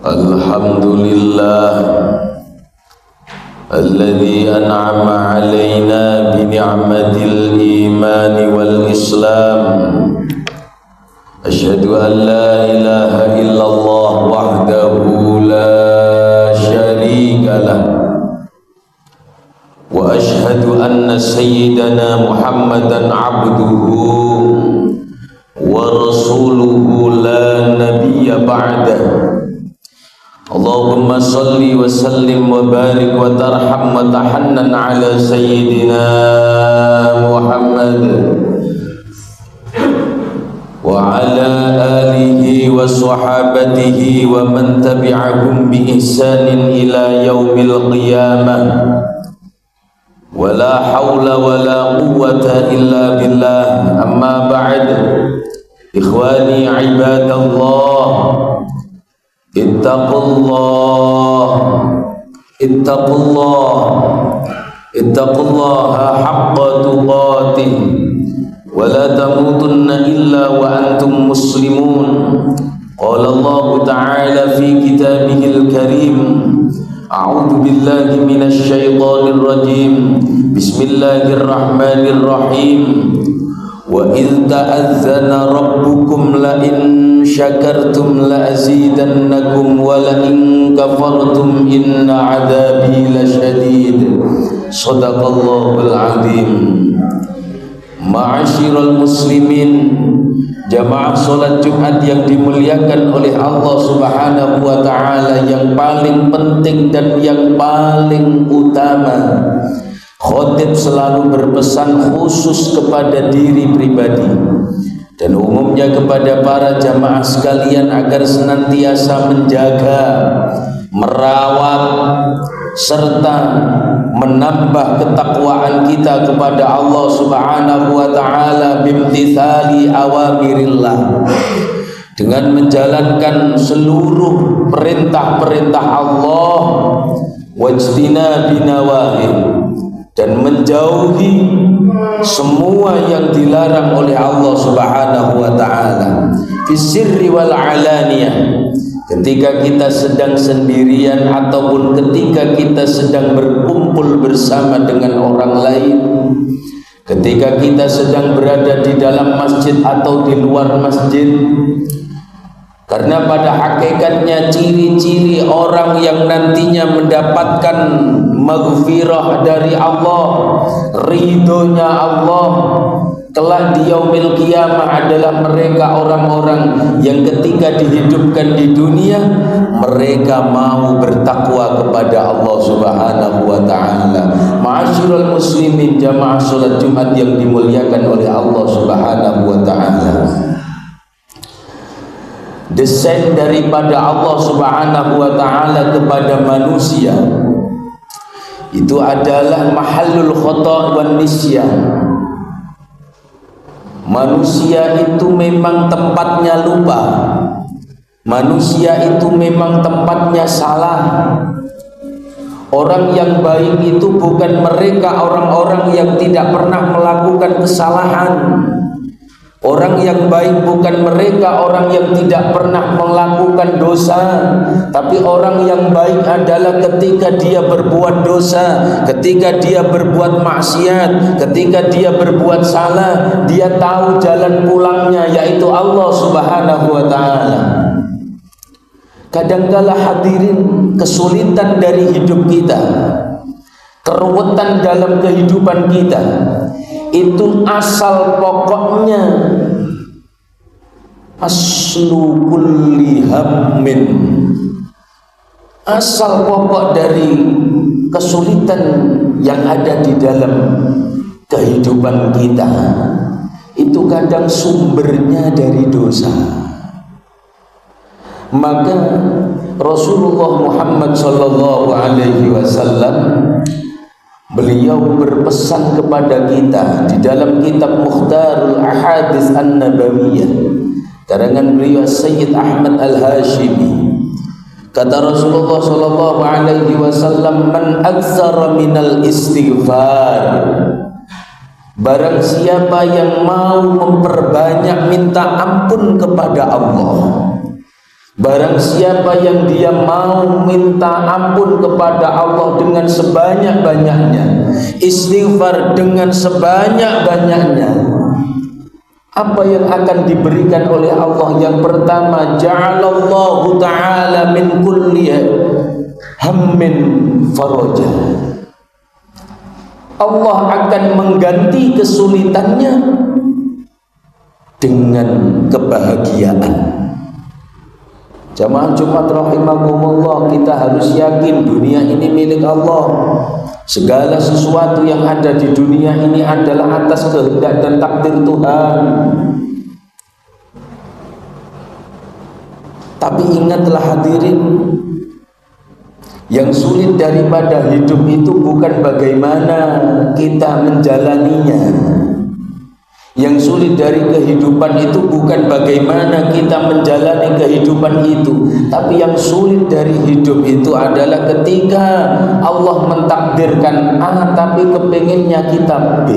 Alhamdulillah alladzi an'ama alaina bi ni'matil iman wal islam. Asyhadu an la ilaha illallah wahdahu la syarika lah wa asyhadu anna sayyidana Muhammadan abduhu wa rasuluhu la nabiyya ba'dah. Allahumma salli wa sallim wa barik wa tarham wa tahannan ala sayyidina Muhammad wa ala alihi wa sahabatihi wa man tabi'ahum bi ihsanin ila yaumil qiyamah. Wa la hawla wa la quwwata illa billah. Amma ba'd. Ikhwani ibadallah, ittaqullaha haqqa tuqatih wa la tamutunna illa wa antum muslimun. Qala Allah ta'ala fi kitabihil karim, a'udzu billahi minasy syaithanir rajim. Bismillahirrahmanirrahim. Wa idh ta'azzana rabbukum la in syakartum la azidannakum wa la in kafartum inna adzabi lasyadid. Shadaqallahul azim. Ma'asyiral muslimin, jamaah salat Jumat yang dimuliakan oleh Allah Subhanahu wa taala, yang paling penting dan yang paling utama, khotib selalu berpesan khusus kepada diri pribadi dan umumnya kepada para jamaah sekalian agar senantiasa menjaga, merawat serta menambah ketakwaan kita kepada Allah Subhanahu wa taala bimtithali awamirillah, dengan menjalankan seluruh perintah-perintah Allah, wajtinabi nawahi, dan menjauhi semua yang dilarang oleh Allah Subhanahu wa taala, fisirri wal alaniyah, ketika kita sedang sendirian ataupun ketika kita sedang berkumpul bersama dengan orang lain, ketika kita sedang berada di dalam masjid atau di luar masjid. Karena pada hakikatnya ciri-ciri orang yang nantinya mendapatkan maghfirah dari Allah, ridhonya Allah kelak di yaumil qiyamah adalah mereka orang-orang yang ketika dihidupkan di dunia mereka mau bertakwa kepada Allah Subhanahu wa taala. Ma'asyiral muslimin, jamaah salat Jumat yang dimuliakan oleh Allah Subhanahu wa taala, desain daripada Allah Subhanahu wa taala kepada manusia itu adalah mahallul khata' wan nisyan. Manusia itu memang tempatnya lupa, manusia itu memang tempatnya salah. Orang yang baik itu bukan mereka orang-orang yang tidak pernah melakukan kesalahan. Orang yang baik bukan mereka orang yang tidak pernah melakukan dosa, tapi orang yang baik adalah ketika dia berbuat dosa, ketika dia berbuat maksiat, ketika dia berbuat salah, dia tahu jalan pulangnya, yaitu Allah Subhanahu wa taala. Kadangkala hadirin, kesulitan dari hidup kita, keruwetan dalam kehidupan kita, itu asal pokoknya aslu kulli hammin, asal pokok dari kesulitan yang ada di dalam kehidupan kita itu kadang sumbernya dari dosa. Maka Rasulullah Muhammad sallallahu alaihi wasallam, beliau berpesan kepada kita di dalam kitab Mukhtarul Ahadits An-Nabawiyah karangan beliau Sayyid Ahmad Al-Hashimi. Kata Rasulullah sallallahu alaihi wasallam, man aktsara minal istighfar, barang siapa yang mau memperbanyak minta ampun kepada Allah, Barang siapa yang dia mau minta ampun kepada Allah dengan sebanyak-banyaknya, istighfar dengan sebanyak-banyaknya, apa yang akan diberikan oleh Allah? Yang pertama, ja'alallahu ta'ala min kulli hammin faraja. Allah akan mengganti kesulitannya dengan kebahagiaan. Jamaah Jumat rahimakumullah, kita harus yakin dunia ini milik Allah. Segala sesuatu yang ada di dunia ini adalah atas kehendak dan takdir Tuhan. Tapi ingatlah hadirin, yang sulit daripada hidup itu bukan bagaimana kita menjalaninya. Yang sulit dari kehidupan itu bukan bagaimana kita menjalani kehidupan itu, tapi yang sulit dari hidup itu adalah ketika Allah mentakdirkan A tapi kepinginnya kita B,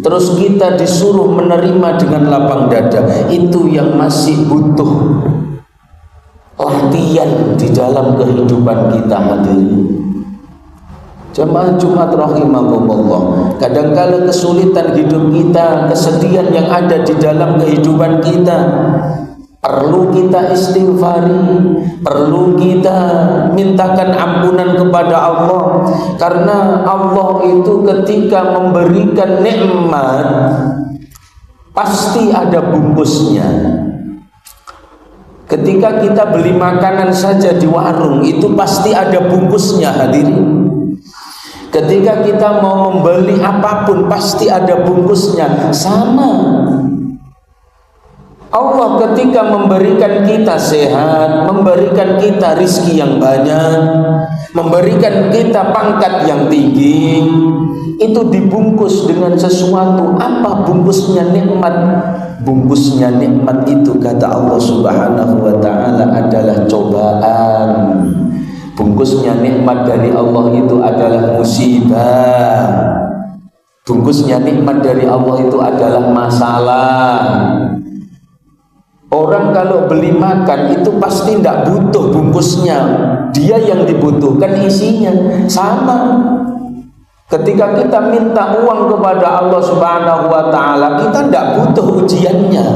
terus kita disuruh menerima dengan lapang dada. Itu yang masih butuh latihan di dalam kehidupan kita hadirin. Jemaah Jumat rahimakumullah, kadangkala kesulitan hidup kita, kesedihan yang ada di dalam kehidupan kita, perlu kita istighfari, perlu kita mintakan ampunan kepada Allah. Karena Allah itu ketika memberikan nikmat pasti ada bungkusnya. Ketika kita beli makanan saja di warung itu pasti ada bungkusnya hadirin. Ketika kita mau membeli apapun pasti ada bungkusnya. Sama Allah ketika memberikan kita sehat, memberikan kita rizki yang banyak, memberikan kita pangkat yang tinggi, itu dibungkus dengan sesuatu. Apa bungkusnya? Nikmat. Bungkusnya nikmat itu kata Allah Subhanahu wa ta'ala adalah cobaan. Bungkusnya nikmat dari Allah itu adalah musibah. Bungkusnya nikmat dari Allah itu adalah masalah. Orang kalau beli makan itu pasti tidak butuh bungkusnya, dia yang dibutuhkan isinya. Sama ketika kita minta uang kepada Allah Subhanahu wa ta'ala, kita tidak butuh ujiannya,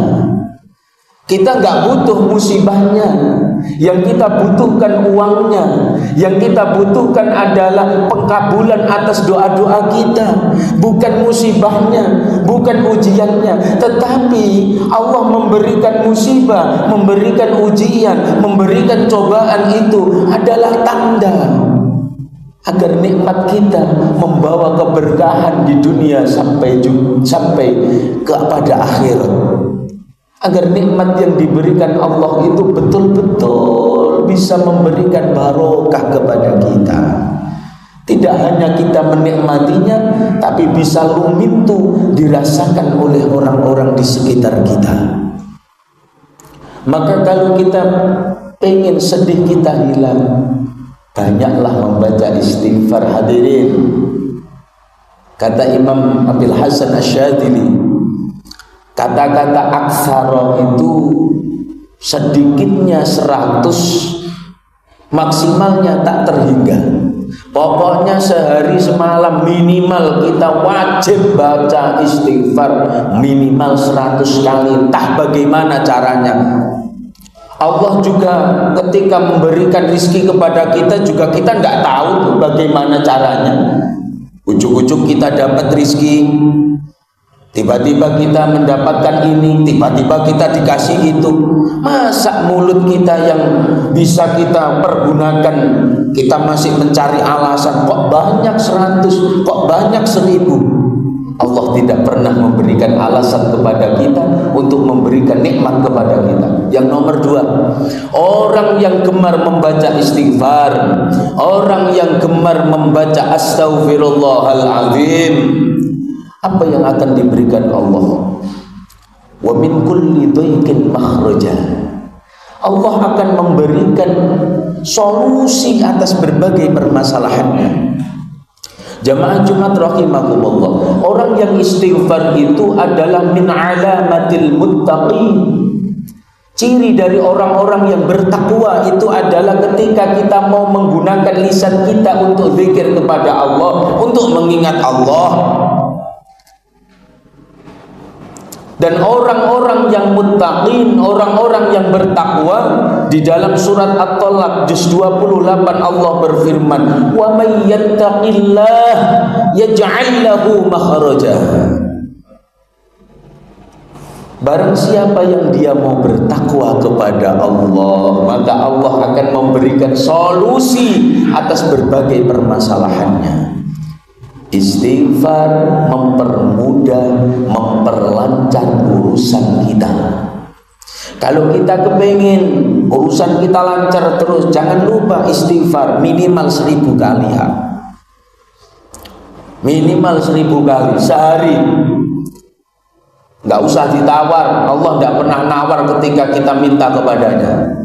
kita nggak butuh musibahnya. Yang kita butuhkan uangnya. Yang kita butuhkan adalah pengkabulan atas doa-doa kita, bukan musibahnya, bukan ujiannya. Tetapi Allah memberikan musibah, memberikan ujian, memberikan cobaan itu adalah tanda agar nikmat kita membawa keberkahan di dunia sampai kepada akhirat. Agar nikmat yang diberikan Allah itu betul-betul bisa memberikan barokah kepada kita. Tidak hanya kita menikmatinya, tapi bisa lumintu dirasakan oleh orang-orang di sekitar kita. Maka kalau kita pengen sedih kita hilang, banyaklah membaca istighfar hadirin. Kata Imam Abil Hasan Asyadili, kata-kata aksara itu sedikitnya 100, maksimalnya tak terhingga. Pokoknya sehari semalam minimal kita wajib baca istighfar minimal 100 kali. Entah bagaimana caranya. Allah juga ketika memberikan rizki kepada kita juga kita nggak tahu tuh bagaimana caranya. Ujuk-ujuk kita dapat rizki, tiba-tiba kita mendapatkan ini, tiba-tiba kita dikasih itu. Masa mulut kita yang bisa kita pergunakan, kita masih mencari alasan, kok banyak 100, kok banyak 1000. Allah tidak pernah memberikan alasan kepada kita untuk memberikan nikmat kepada kita. Yang nomor 2, orang yang gemar membaca istighfar, orang yang gemar membaca astaghfirullahaladzim, apa yang akan diberikan Allah? Wa min kulli dhaiqin makhraja. Allah akan memberikan solusi atas berbagai permasalahannya. Jamaah Jumat rahimakumullah, orang yang istighfar itu adalah min alamatil muttaqin. Ciri dari orang-orang yang bertakwa itu adalah ketika kita mau menggunakan lisan kita untuk zikir kepada Allah, untuk mengingat Allah. Dan orang-orang yang muttaqin, orang-orang yang bertakwa, di dalam surat At-Talaq juz 28 Allah berfirman, "Wa may yattaqillah yaj'al lahu makhraja." Barang siapa yang dia mau bertakwa kepada Allah, maka Allah akan memberikan solusi atas berbagai permasalahannya. Istighfar mempermudah, memperlancar urusan kita. Kalau kita kepingin urusan kita lancar terus, jangan lupa istighfar minimal 1000 kali ya. Minimal 1000 kali sehari. Nggak usah ditawar. Allah tidak pernah nawar ketika kita minta kepadanya.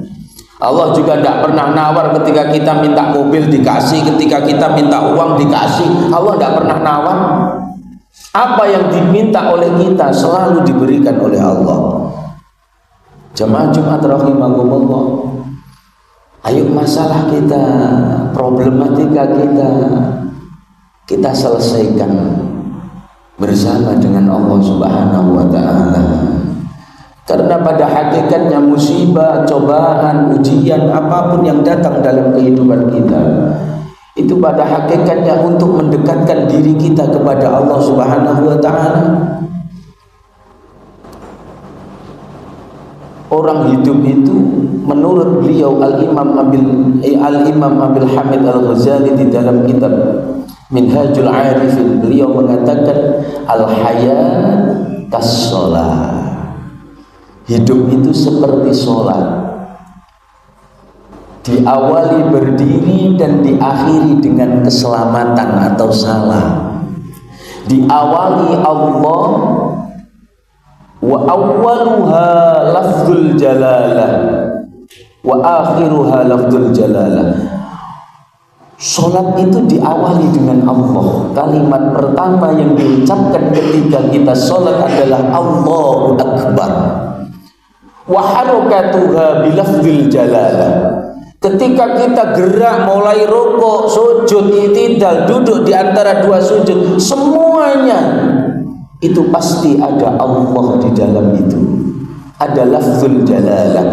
Allah juga tidak pernah nawar ketika kita minta mobil dikasih, ketika kita minta uang dikasih. Allah tidak pernah nawar. Apa yang diminta oleh kita selalu diberikan oleh Allah. Jemaah Jumat rahimakumullah. Ayo masalah kita, problematika kita selesaikan bersama dengan Allah Subhanahu wa ta'ala. Karena pada hakikatnya musibah, cobaan, ujian, apapun yang datang dalam kehidupan kita, itu pada hakikatnya untuk mendekatkan diri kita kepada Allah Subhanahu wa ta'ala. Orang hidup itu menurut beliau Al-Imam Abil Hamid Al-Ghazali di dalam kitab Minhajul Arifin, beliau mengatakan al-hayat kas-sholat. Hidup itu seperti sholat, diawali berdiri dan diakhiri dengan keselamatan atau salam. Diawali Allah, wa awwaluha lafzul jalalah wa akhiruha lafzul jalalah. Sholat itu diawali dengan Allah. Kalimat pertama yang diucapkan ketika kita sholat adalah Allahu Akbar. Wa harakatuha bilafzil jalalah. Ketika kita gerak mulai rukuk, sujud, i'tidal, duduk di antara dua sujud, semuanya itu pasti ada Allah di dalam itu. Ada lafzul jalalah.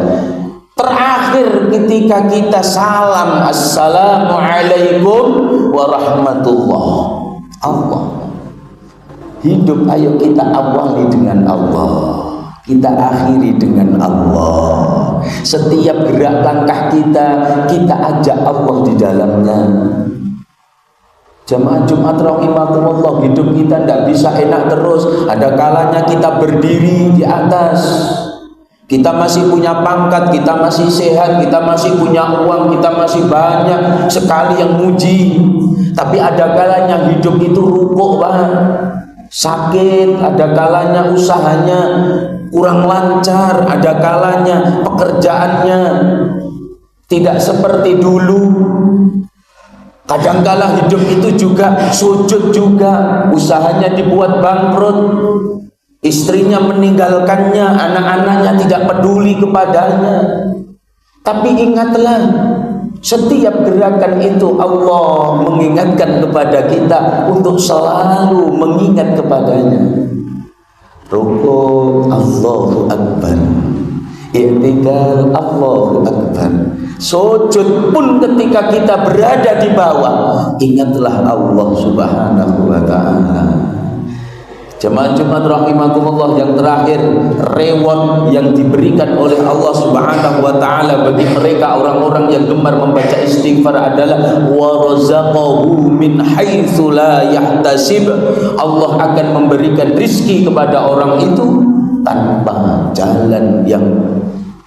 Terakhir ketika kita salam, assalamualaikum warahmatullah. Allah. Hidup ayo kita awali dengan Allah, kita akhiri dengan Allah. Setiap gerak langkah kita ajak Allah di dalamnya. Jemaah Jumat rahimakumullah, hidup kita tidak bisa enak terus. Ada kalanya kita berdiri di atas. Kita masih punya pangkat, kita masih sehat, kita masih punya uang, kita masih banyak sekali yang muji. Tapi ada kalanya hidup itu rukuk banget, sakit, ada kalanya usahanya kurang lancar, ada kalanya pekerjaannya tidak seperti dulu. Kadangkala hidup itu juga sujud juga, usahanya dibuat bangkrut. Istrinya meninggalkannya, anak-anaknya tidak peduli kepadanya. Tapi ingatlah, setiap gerakan itu Allah mengingatkan kepada kita untuk selalu mengingat kepadanya. Rukuk Allahu Akbar, i'tidal Allahu Akbar, sujud pun ketika kita berada di bawah, ingatlah Allah Subhanahu wa ta'ala. Jemaah Jumat rahimakumullah, yang terakhir, reward yang diberikan oleh Allah Subhanahu wa ta'ala bagi mereka orang-orang yang gemar membaca istighfar adalah warazaqahu min haitsu la yahtasib. Allah akan memberikan rizki kepada orang itu tanpa jalan yang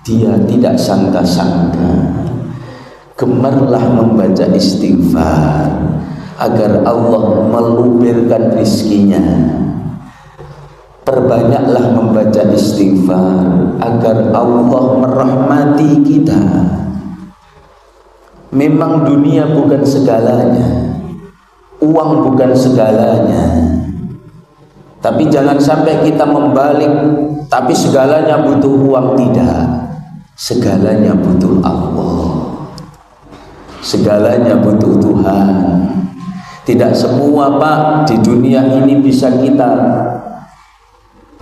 dia tidak sangka-sangka. Gemarlah membaca istighfar agar Allah meluberkan rizkinya. Perbanyaklah membaca istighfar agar Allah merahmati kita. Memang dunia bukan segalanya, uang bukan segalanya, tapi jangan sampai kita membalik, tapi segalanya butuh uang, tidak. segalanya butuh Allah, segalanya butuh Tuhan. Tidak semua Pak di dunia ini bisa kita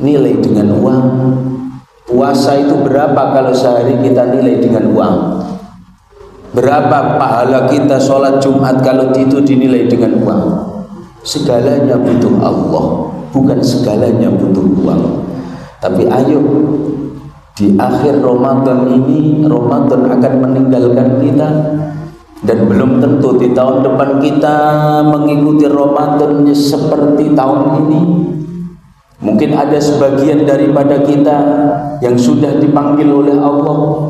nilai dengan uang. Puasa itu berapa kalau sehari kita nilai dengan uang? Berapa pahala kita sholat Jumat kalau itu dinilai dengan uang? Segalanya butuh Allah, bukan segalanya butuh uang. Tapi ayo, di akhir Ramadan ini, Ramadan akan meninggalkan kita, dan belum tentu di tahun depan kita mengikuti Ramadan seperti tahun ini. Mungkin ada sebagian daripada kita yang sudah dipanggil oleh Allah,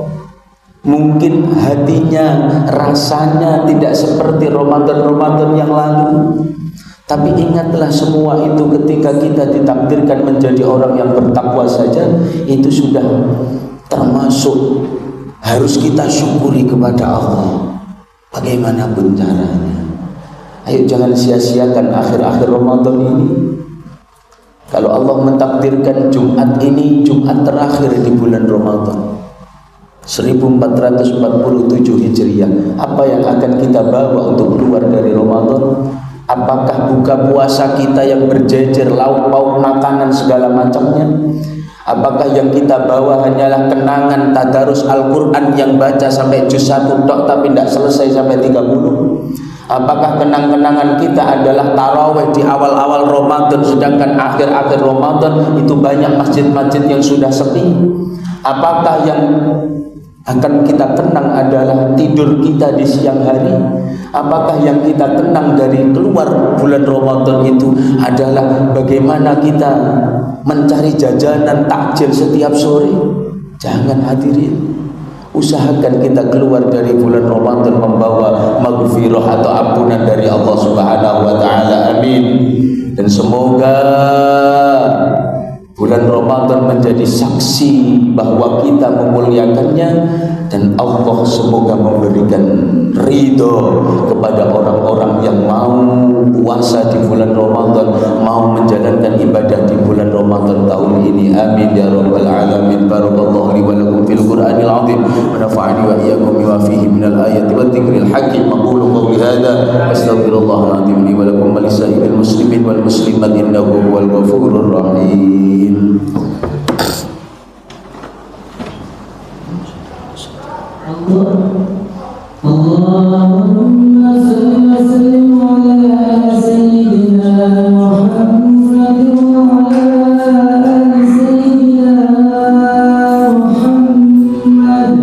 mungkin hatinya, rasanya tidak seperti Ramadan-Ramadan yang lalu. Tapi ingatlah, semua itu ketika kita ditakdirkan menjadi orang yang bertakwa saja, itu sudah termasuk harus kita syukuri kepada Allah bagaimanapun caranya. Ayo jangan sia-siakan akhir-akhir Ramadan ini. Kalau Allah mentakdirkan Jumat ini Jumat terakhir di bulan Ramadan 1447 Hijriah, apa yang akan kita bawa untuk keluar dari Ramadan? Apakah buka puasa kita yang berjejer lauk pauk makanan segala macamnya? Apakah yang kita bawa hanyalah kenangan tadarus Al-Quran yang baca sampai juz 1 tok tapi tidak selesai sampai 30? Apakah kenang-kenangan kita adalah tarawih di awal-awal Ramadan, sedangkan akhir-akhir Ramadan itu banyak masjid-masjid yang sudah sepi? Apakah yang akan kita kenang adalah tidur kita di siang hari? Apakah yang kita kenang dari keluar bulan Ramadan itu adalah bagaimana kita mencari jajanan takjil setiap sore? Jangan hadirin. Usahakan kita keluar dari bulan Ramadan membawa maghfirah atau ampunan dari Allah Subhanahu wa taala. Amin. Dan semoga bulan Ramadan menjadi saksi bahwa kita memuliakannya, dan Allah semoga memberikan ridho kepada orang-orang yang mau puasa di bulan Ramadan, mau menjalankan ibadah di bulan Ramadan tahun ini. Amin ya rabbal alamin. Barakallahu li wa lakum fil Qur'anil azim wa nafa'ani wa iyyakum bima fihi minal ayati wa dzikril hakim. Aqulu qawli hadza astaghfirullahal azim li wa lakum wa lisa'iril muslimin wal muslimat innahu huwal ghafurur rahim. Allahumma salli wa sallim ala sayyidina Muhammad wa ala ali sayyidina Muhammad.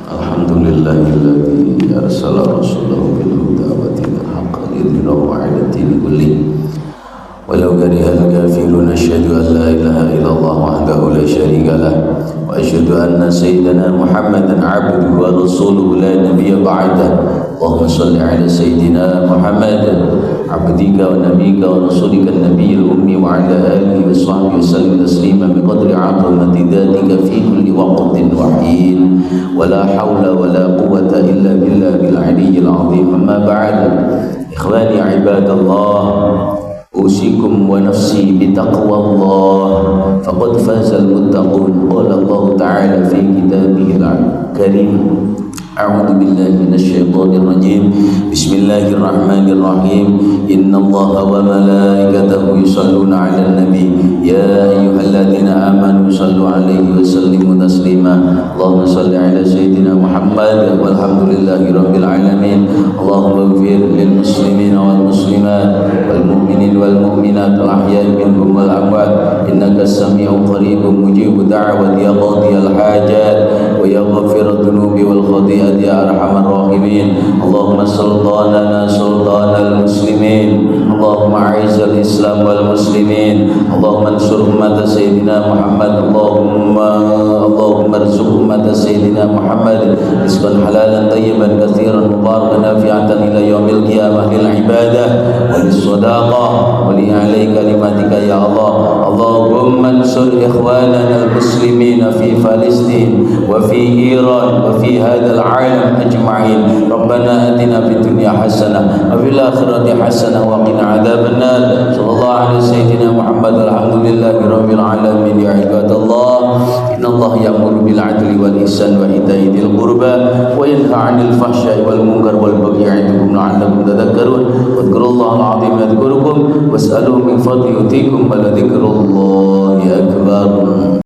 Alhamdulillahilladzi arsala rasulahu bil huda wa dinil haqq liyudhhirahu 'ala ad-dini kullih walau karihal kafirun. Asyhadu an la ilaha illallah wahdahu la syarika lah wa asyhadu anna sayyidana Muhammadan 'abduhu wa rasuluhu la nabiyya ba'dah. Allahumma shalli 'ala sayyidina Muhammad 'abdika wa nabiyyika wa rasulika an-nabiyil ummi wa 'ala alihi wa sahbihi wasallim taslima biqadri 'azamati dzatika fi kulli waqtin wa hin. ولا حول ولا قوة إلا بالله العلي العظيم. أما بعد، إخواني عباد الله، أوصيكم ونفسي بتقوى الله فقد فاز المتقون. قال الله تعالى في كتابه الكريم: أعوذ بالله من الشيطان الرجيم. بسم الله الرحمن الرحيم. إن الله وملائكته يصلون على النبي يا أيها الذين آمنوا صلوا عليه وسلموا تسليما. اللهم صل على سيدنا محمد والحمد لله رب العالمين. اللهم اغفر للمسلمين والمسلمات والمؤمنين والمؤمنات الأحياء منهم والأموات إنك السميع قريب مجيب دعوة يا قاضي الحاجات ويا غافر الذنوب والخطيئة يا أرحم الراحمين اللهم سلطاننا سلطان المسلمين اللهم أعز الإسلام والمسلمين اللهم انصر أمة سيدنا محمد اللهم ارزق أمة سيدنا محمد رزقا حلالا طيبا كثيرا مباركا نافعا إلى يوم القيامة للعبادة وللصداقة ولإعلاء كلمتك يا الله اللهم انصر إخواننا المسلمين في فلسطين وفي إيران وفي هذا العالم أجمعين ربنا آتنا في الدنيا حسنة وفي الآخرة حسنة وقنا عذاب النار صلى الله على سيدنا محمد والحمد لله رب العالمين يا عباد الله إن الله يأمر بالعدل والإحسان وإيتاء ذي القربى وينهى عن الفحشاء والمنكر والبغي يعظكم لعلكم تذكرون واذكروا الله العظيم يذكركم واسألوه من فضله يؤتيكم ولذكر الله أكبر